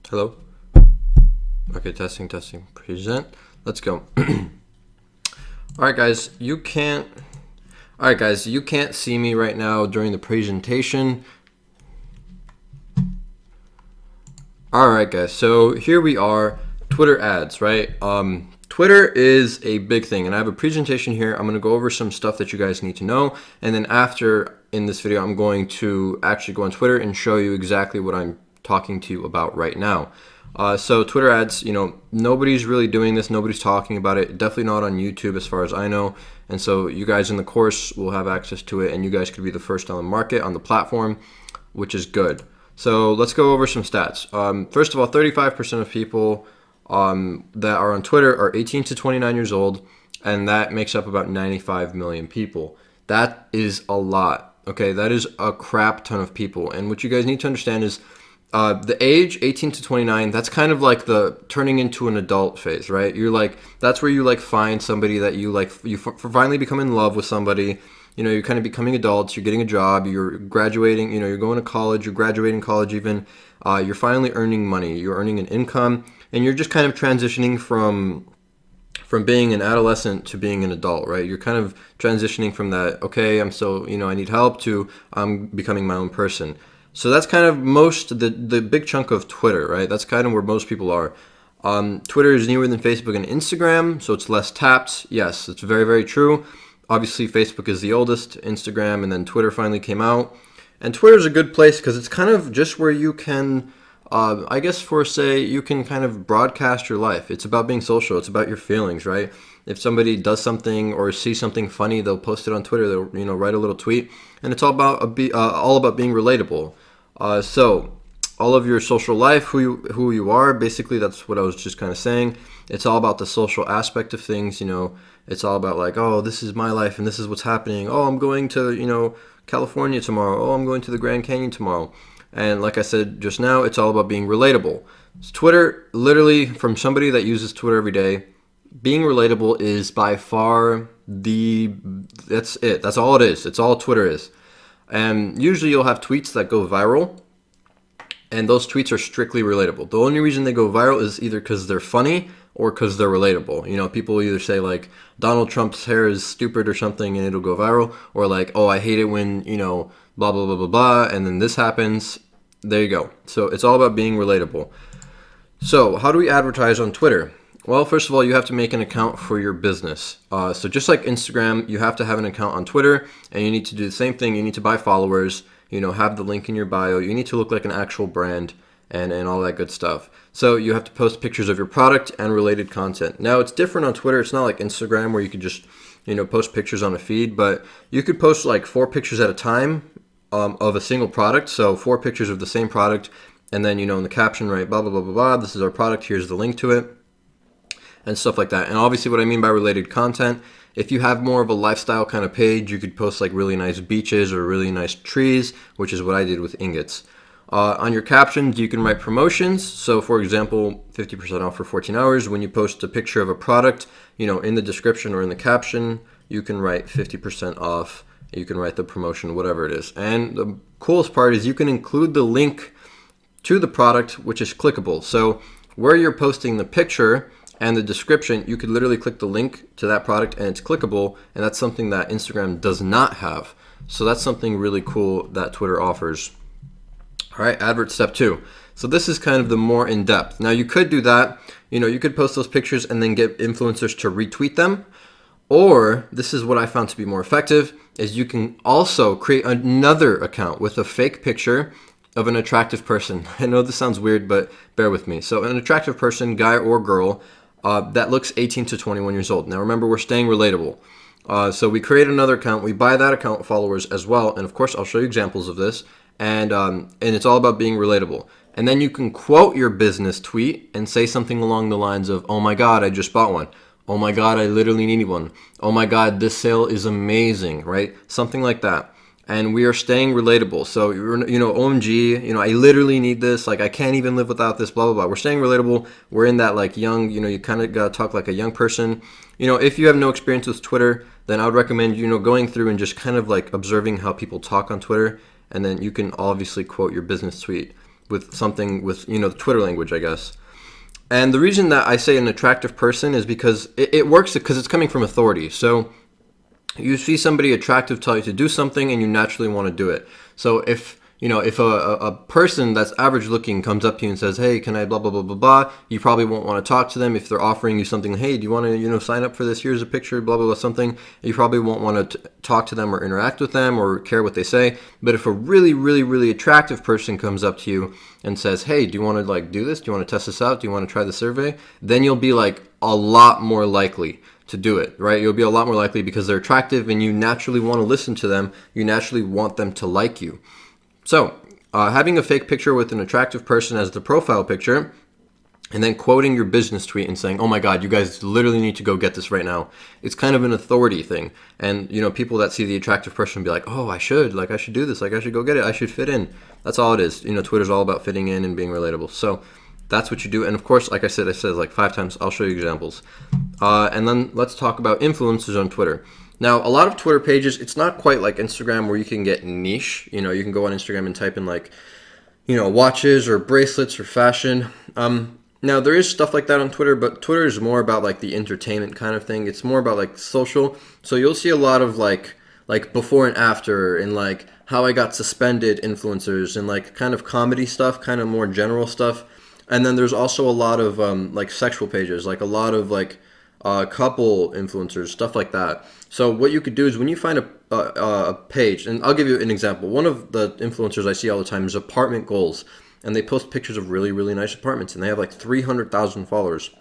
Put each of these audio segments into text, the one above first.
Hello. Okay, testing. Present. Let's go. All right, guys. You can't see me right now during the presentation. All right, guys. So here we are. Twitter ads, right? Twitter is a big thing, and I have a presentation here. I'm going to go over some stuff that you guys need to know, and then after in this video, I'm going to actually go on Twitter and show you exactly what I'm talking to you about right now. So Twitter ads, nobody's really doing this. Nobody's talking about it. Definitely not on YouTube as far as I know. And so you guys in the course will have access to it, and you guys could be the first on the market, on the platform, which is good. So let's go over some stats. First of all, 35% of people that are on Twitter are 18 to 29 years old, and that makes up about 95 million people. That is a lot. Okay, that is a crap ton of people. And what you guys need to understand is the age 18 to 29, that's kind of like the turning into an adult phase, right? You're like, that's where you like find somebody that you like, you finally become in love with somebody. You're kind of becoming adults, you're getting a job, you're graduating, you're going to college, you're graduating college even, you're finally earning money, you're earning an income, and you're just kind of transitioning from being an adolescent to being an adult, right? You're kind of transitioning from that, okay, I'm still, I need help, to I'm becoming my own person. So that's kind of the big chunk of Twitter, right? That's kind of where most people are. Twitter is newer than Facebook and Instagram, so it's less tapped. Yes, it's very, very true. Obviously, Facebook is the oldest, Instagram, and then Twitter finally came out. And Twitter is a good place because it's kind of just where you can, you can kind of broadcast your life. It's about being social. It's about your feelings, right? If somebody does something or sees something funny, they'll post it on Twitter. They'll, write a little tweet, and it's all about being relatable. So all of your social life, who you are, basically that's what I was just kind of saying. It's all about the social aspect of things. It's all about like, oh, this is my life and this is what's happening. Oh, I'm going to, California tomorrow. Oh, I'm going to the Grand Canyon tomorrow. And like I said just now, it's all about being relatable. So Twitter, literally, from somebody that uses Twitter every day, being relatable is by far that's it. That's all it is. It's all Twitter is. And usually you'll have tweets that go viral, and those tweets are strictly relatable. The only reason they go viral is either because they're funny or because they're relatable. People either say like Donald Trump's hair is stupid or something and it'll go viral, or like, oh, I hate it when, blah, blah, blah, blah, blah, and then this happens. There you go. So it's all about being relatable. So how do we advertise on Twitter? Well, first of all, you have to make an account for your business. So just like Instagram, you have to have an account on Twitter, and you need to do the same thing. You need to buy followers, have the link in your bio. You need to look like an actual brand and all that good stuff. So you have to post pictures of your product and related content. Now, it's different on Twitter. It's not like Instagram where you could just, post pictures on a feed, but you could post like 4 pictures at a time of a single product. So 4 pictures of the same product, and then, in the caption, write blah, blah, blah, blah, blah. This is our product. Here's the link to it. And stuff like that. And obviously what I mean by related content, if you have more of a lifestyle kind of page, you could post like really nice beaches or really nice trees, which is what I did with Ingots. On your captions, you can write promotions. So for example, 50% off for 14 hours. When you post a picture of a product, in the description or in the caption, you can write 50% off. You can write the promotion, whatever it is. And the coolest part is you can include the link to the product, which is clickable. So where you're posting the picture and the description, you could literally click the link to that product and it's clickable, and that's something that Instagram does not have. So that's something really cool that Twitter offers. All right, advert step 2. So this is kind of the more in-depth. Now you could do that, you could post those pictures and then get influencers to retweet them. Or this is what I found to be more effective, is you can also create another account with a fake picture of an attractive person. I know this sounds weird, but bear with me. So an attractive person, guy or girl, that looks 18 to 21 years old. Now remember, we're staying relatable. So we create another account, we buy that account followers as well, and of course I'll show you examples of this, and it's all about being relatable. And then you can quote your business tweet and say something along the lines of, oh my god, I just bought one. Oh my god, I literally need one. Oh my god, this sale is amazing, right? Something like that. And we are staying relatable. So, OMG, I literally need this. Like, I can't even live without this, blah, blah, blah. We're staying relatable. We're in that, like, young, you kind of got to talk like a young person. If you have no experience with Twitter, then I would recommend, going through and just kind of, like, observing how people talk on Twitter. And then you can obviously quote your business tweet. something with, you know, the Twitter language, I guess. And the reason that I say an attractive person is because it works because it's coming from authority. So you see somebody attractive tell you to do something and you naturally want to do it. So if, you know, if a person that's average looking comes up to you and says, hey, can I blah, blah, blah, blah, blah, you probably won't want to talk to them. If they're offering you something, hey, do you want to, you know, sign up for this? Here's a picture, blah, blah, blah, something. You probably won't want to talk to them or interact with them or care what they say. But if a really, really, really attractive person comes up to you and says, hey, do you want to like do this? Do you want to test this out? Do you want to try the survey? Then you'll be like a lot more likely to do it, right? You'll be a lot more likely because they're attractive and you naturally want to listen to them. You naturally want them to like you. So having a fake picture with an attractive person as the profile picture and then quoting your business tweet and saying, oh my God, you guys literally need to go get this right now. It's kind of an authority thing. And, you know, people that see the attractive person be like, oh, I should do this. Like, I should go get it. I should fit in. That's all it is. You know, Twitter's all about fitting in and being relatable. So that's what you do. And of course, like I said like 5 times. I'll show you examples. And then let's talk about influencers on Twitter. Now, a lot of Twitter pages, it's not quite like Instagram where you can get niche. You know, you can go on Instagram and type in like, you know, watches or bracelets or fashion. Now, there is stuff like that on Twitter, but Twitter is more about like the entertainment kind of thing. It's more about like social. So you'll see a lot of like before and after and like how I got suspended influencers and like kind of comedy stuff, kind of more general stuff. And then there's also a lot of like sexual pages, like a lot of like couple influencers, stuff like that. So what you could do is when you find a page, and I'll give you an example. One of the influencers I see all the time is Apartment Goals, and they post pictures of really, really nice apartments, and they have like 300,000 followers.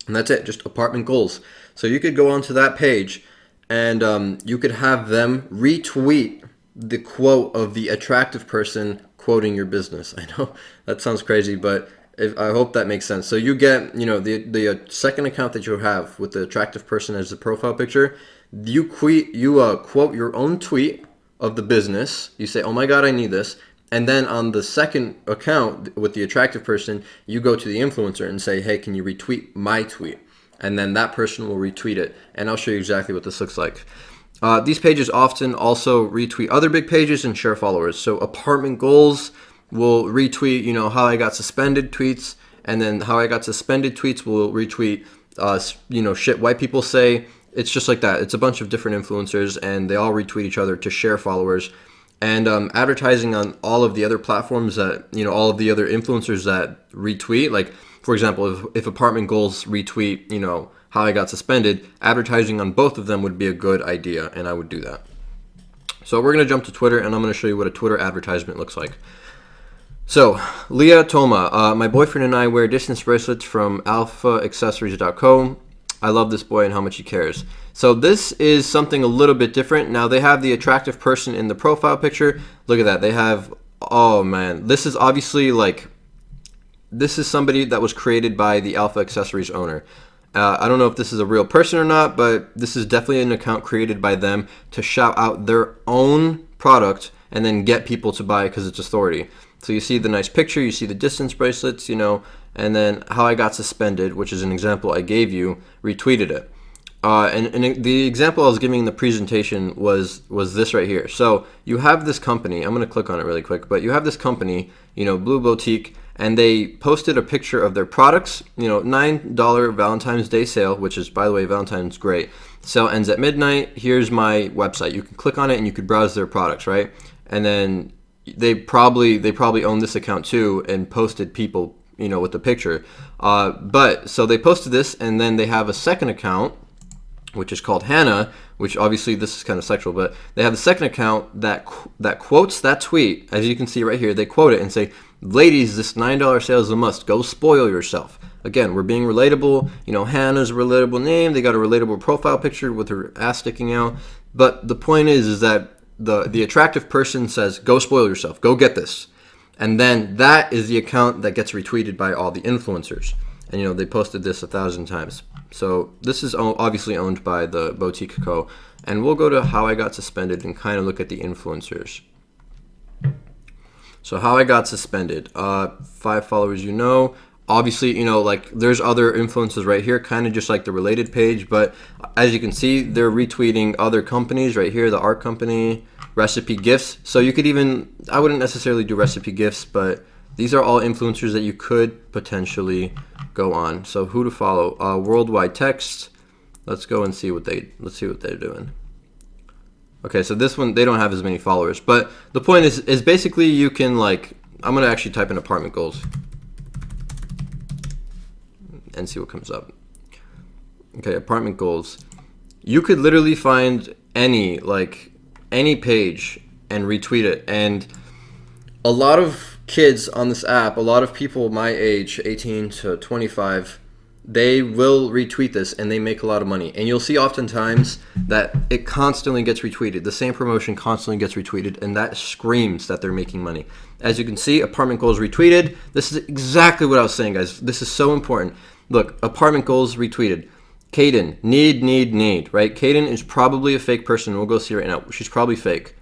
And that's it, just Apartment Goals. So you could go onto that page, and you could have them retweet the quote of the attractive person quoting your business. I know that sounds crazy, but I hope that makes sense. So you get, you know, the second account that you have with the attractive person as the profile picture, you quote your own tweet of the business. You say, oh my God, I need this. And then on the second account with the attractive person, you go to the influencer and say, hey, can you retweet my tweet? And then that person will retweet it. And I'll show you exactly what this looks like. These pages often also retweet other big pages and share followers. So Apartment Goals will retweet, you know, how I got suspended tweets, and then how I got suspended tweets will retweet, you know, shit white people say. It's just like that. It's a bunch of different influencers, and they all retweet each other to share followers. And advertising on all of the other platforms that, you know, all of the other influencers that retweet, like, for example, if Apartment Goals retweet, you know, how I got suspended, advertising on both of them would be a good idea, and I would do that. So we're going to jump to Twitter, and I'm going to show you what a Twitter advertisement looks like. So, Leah Toma, my boyfriend and I wear distance bracelets from alphaaccessories.co. I love this boy and how much he cares. So this is something a little bit different. Now they have the attractive person in the profile picture. Look at that. They have, oh man, this is obviously like, this is somebody that was created by the Alpha Accessories owner. I don't know if this is a real person or not, but this is definitely an account created by them to shout out their own product and then get people to buy it because it's authority. So you see the nice picture, you see the distance bracelets, you know, and then how I got suspended, which is an example I gave you, retweeted it. And the example I was giving in the presentation was this right here. So you have this company, I'm going to click on it really quick, but you have this company, you know, Blue Boutique, and they posted a picture of their products, you know, $9 Valentine's Day sale, which is, by the way, Valentine's great. Sale ends at midnight. Here's my website. You can click on it and you could browse their products, right? And then they probably own this account too and posted people, you know, with the picture. But so they posted this, and then they have a second account, which is called Hannah, which obviously this is kind of sexual, but they have a second account that quotes that tweet. As you can see right here, they quote it and say, ladies, this $9 sale is a must. Go spoil yourself. Again, we're being relatable. You know, Hannah's a relatable name. They got a relatable profile picture with her ass sticking out. But the point is that the attractive person says, go spoil yourself. Go get this. And then that is the account that gets retweeted by all the influencers. And, you know, they posted this 1,000 times. So this is obviously owned by the Boutique Co. And we'll go to how I got suspended and kind of look at the influencers. So how I got suspended, 5 followers, you know. Obviously, you know, like there's other influencers right here, kind of just like the related page. But as you can see, they're retweeting other companies right here, the art company, recipe gifts. So you could even, I wouldn't necessarily do recipe gifts, but These are all influencers that you could potentially go on. So who to follow? Worldwide Text. Let's go and see what they're doing. Okay, so this one, they don't have as many followers, but the point is basically you can, like, I'm gonna actually type in apartment goals and see what comes up. Okay, apartment goals. You could literally find any page and retweet it. And a lot of kids on this app, a lot of people my age, 18 to 25, they will retweet this and they make a lot of money. And you'll see oftentimes that it constantly gets retweeted. The same promotion constantly gets retweeted, and that screams that they're making money. As you can see, apartment goals retweeted. This is exactly what I was saying, guys. This is so important. Look, apartment goals retweeted. Kaden, need, right? Kaden is probably a fake person. We'll go see right now. She's probably fake.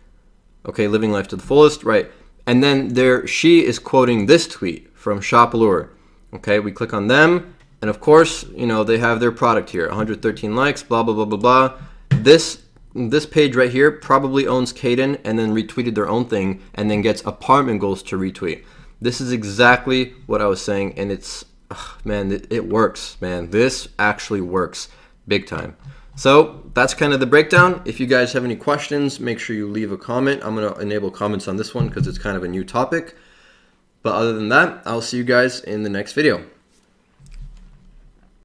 Okay, living life to the fullest, right? And then she is quoting this tweet from Shop Allure. Okay, we click on them. And of course, you know, they have their product here, 113 likes, blah, blah, blah, blah, blah. This page right here probably owns Kaden and then retweeted their own thing and then gets apartment goals to retweet. This is exactly what I was saying, and it's, man, it works, man. This actually works big time. So that's kind of the breakdown. If you guys have any questions, make sure you leave a comment. I'm going to enable comments on this one because it's kind of a new topic. But other than that, I'll see you guys in the next video.